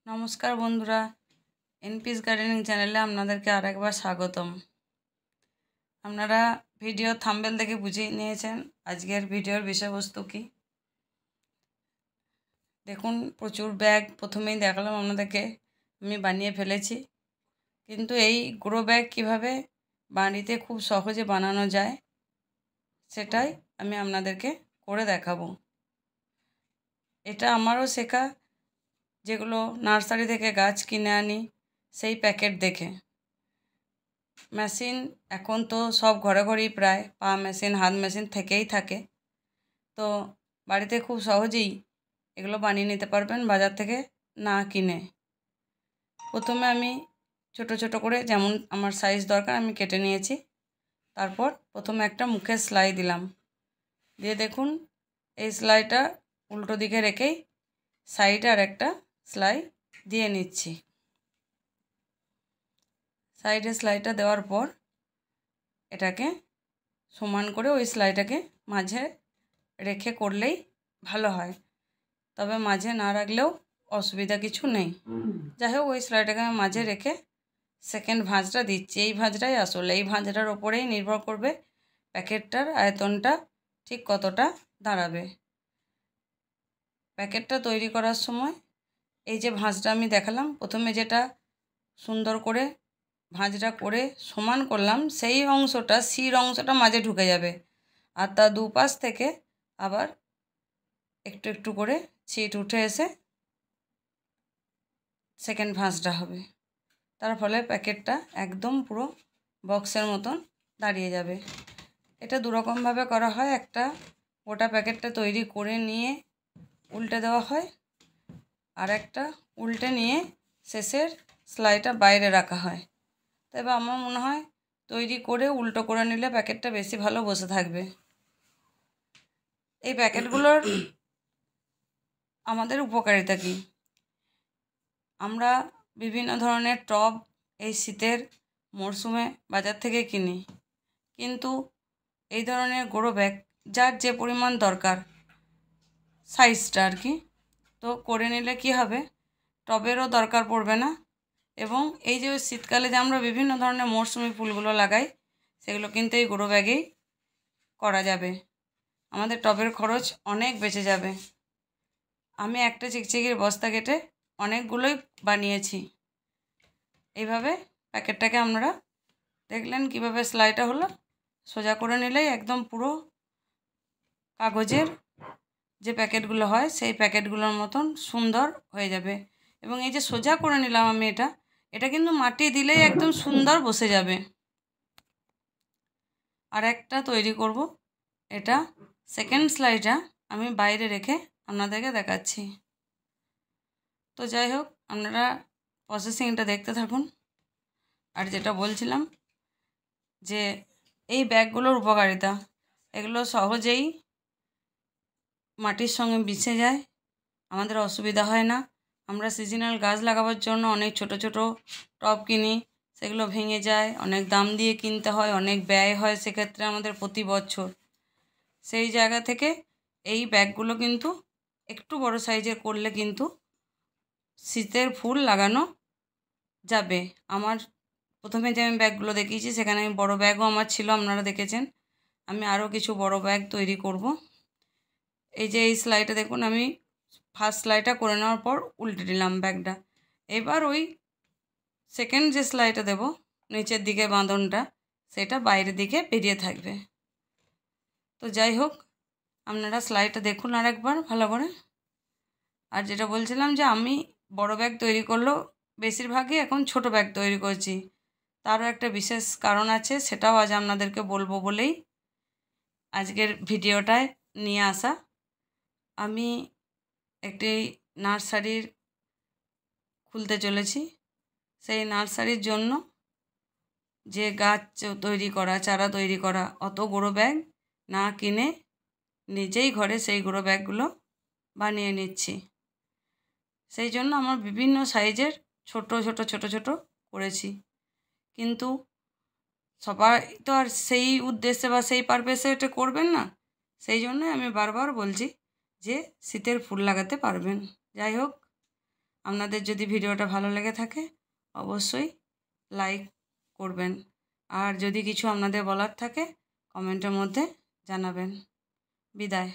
নমস্কার বন্ধুরা, এনপিস গার্ডেনিং চ্যানেলে আপনাদেরকে আরেকবার স্বাগতম। আপনারা ভিডিও থাম্বনেল দেখে বুঝে নিয়েছেন আজকের ভিডিওর বিষয়বস্তু কি। দেখুন, প্রচুর ব্যাগ প্রথমেই দেখালাম আপনাদেরকে আমি বানিয়ে ফেলেছি, কিন্তু এই গ্রো ব্যাগ কীভাবে বাড়িতে খুব সহজে বানানো যায় সেটাই আমি আপনাদেরকে করে দেখাবো। এটা আমারও শেখা, যেগুলো নার্সারি থেকে গাছ কিনে আনি সেই প্যাকেট দেখে। মেশিন এখন তো সব ঘরে ঘরেই প্রায় পা মেশিন, হাত মেশিন থেকেই থাকে, তো বাড়িতে খুব সহজেই এগুলো বানিয়ে নিতে পারবেন বাজার থেকে না কিনে। প্রথমে আমি ছোট ছোট করে যেমন আমার সাইজ দরকার আমি কেটে নিয়েছি। তারপর প্রথমে একটা মুখের সেলাই দিলাম, দিয়ে দেখুন এই সেলাইটা উল্টো দিকে রেখেই সাইডে আর একটা সেলাই দিয়ে নিচ্ছি। সাইডে সেলাইটা দেওয়ার পর এটাকে সমান করে ওই সেলাইটাকে মাঝে রেখে করলেই ভালো হয়, তবে মাঝে না রাখলেও অসুবিধা কিছু নেই। যাই হোক, ওই সেলাইটাকে আমি মাঝে রেখে সেকেন্ড ভাঁজটা দিচ্ছি। এই ভাঁজটাই আসলে, এই ভাঁজটার ওপরেই নির্ভর করবে প্যাকেটটার আয়তনটা ঠিক কতটা দাঁড়াবে। প্যাকেটটা তৈরি করার সময় এই যে ভাঁজটা আমি দেখালাম, প্রথমে যেটা সুন্দর করে ভাঁজটা করে সমান করলাম, সেই অংশটা সির অংশটা মাঝে ঢুকে যাবে, আর তার দুপাশ থেকে আবার একটু একটু করে ছিট উঠে এসে সেকেন্ড ভাঁজটা হবে। তার ফলে প্যাকেটটা একদম পুরো বক্সের মতন দাঁড়িয়ে যাবে। এটা দুরকমভাবে করা হয়। একটা গোটা প্যাকেটটা তৈরি করে নিয়ে উল্টে দেওয়া হয়, আর একটা উল্টে নিয়ে শেষের সেলাইটা বাইরে রাখা হয়। তবে আমার মনে হয় তৈরি করে উল্টো করে নিলে প্যাকেটটা বেশি ভালো বসে থাকবে। এই প্যাকেটগুলোর আমাদের উপকারিতা কী? আমরা বিভিন্ন ধরনের টব এই শীতের মরশুমে বাজার থেকে কিনি, কিন্তু এই ধরনের গ্রো ব্যাগ যার যে পরিমাণ দরকার সাইজটা আর কি, তো করে নিলে কি হবে, টবেরও দরকার পড়বে না। এবং এই যে শীতকালে যে আমরা বিভিন্ন ধরনের মরশুমি ফুলগুলো লাগাই, সেগুলো কিন্তু এই গ্রো ব্যাগেই করা যাবে। আমাদের টবের খরচ অনেক বেঁচে যাবে। আমি একটা চিকচিকির বস্তা কেটে অনেকগুলোই বানিয়েছি। এইভাবে প্যাকেটটাকে আপনারা দেখলেন কিভাবে সেলাইটা হলো, সোজা করে নিলেই একদম পুরো কাগজের যে প্যাকেটগুলো হয় সেই প্যাকেটগুলোর মতন সুন্দর হয়ে যাবে। এবং এই যে সোজা করে নিলাম আমি, এটা কিন্তু মাটি দিলেই একদম সুন্দর বসে যাবে। আর একটা তৈরি করব, এটা সেকেন্ড সেলাইটা আমি বাইরে রেখে আপনাদেরকে দেখাচ্ছি। তো যাই হোক, আপনারা প্রসেসিংটা দেখতে থাকুন। আর যেটা বলছিলাম যে এই ব্যাগগুলোর উপকারিতা, এগুলো সহজেই মাটির সঙ্গে মিশে যায়, আমাদের অসুবিধা হয় না। আমরা সিজনাল গাছ লাগাবার জন্য অনেক ছোট ছোট টব কিনি, সেগুলো ভেঙে যায়, অনেক দাম দিয়ে কিনতে হয়, অনেক ব্যয় হয় সেক্ষেত্রে আমাদের প্রতি বছর। সেই জায়গা থেকে এই ব্যাগগুলো কিন্তু একটু বড় সাইজের করলে কিন্তু শীতের ফুল লাগানো যাবে। আমার প্রথমে যে আমি ব্যাগগুলো দেখিয়েছি সেখানে আমি বড় ব্যাগও আমার ছিল, আপনারা দেখেছেন। আমি আরও কিছু বড় ব্যাগ তৈরি করব। এই যে এই সেলাইটা দেখুন, আমি ফার্স্ট সেলাইটা করে নেওয়ার পর উল্টে দিলাম ব্যাগটা। এবার ওই সেকেন্ড যে সেলাইটা দেব নিচের দিকে বাঁধনটা, সেটা বাইরের দিকে বেরিয়ে থাকবে। তো যাই হোক, আপনারা সেলাইটা দেখুন আর একবার ভালো করে। আর যেটা বলছিলাম যে আমি বড় ব্যাগ তৈরি করলেও বেশিরভাগই এখন ছোট ব্যাগ তৈরি করছি। তারও একটা বিশেষ কারণ আছে, সেটাও আজ আপনাদেরকে বলবো বলেই আজকের ভিডিওটায় নিয়ে আসা। আমি একটি নার্সারির খুলতে চলেছি। সেই নার্সারির জন্য যে গাছ তৈরি করা, চারা তৈরি করা, অত গ্রো ব্যাগ না কিনে নিজেই ঘরে সেই গ্রো ব্যাগগুলো বানিয়ে নিচ্ছি। সেই জন্য আমার বিভিন্ন সাইজের ছোট ছোট ছোট ছোট করেছি, কিন্তু সবাই তো আর সেই উদ্দেশ্যে বা সেই পারপাসে এটা করবেন না। সেই জন্যই আমি বারবার বলছি যে শীতের ফুল লাগাতে পারবেন। যাই হোক, আপনাদের যদি ভিডিওটা ভালো লেগে থাকে অবশ্যই লাইক করবেন, আর যদি কিছু আপনাদের বলার থাকে কমেন্টের মধ্যে জানাবেন। বিদায়।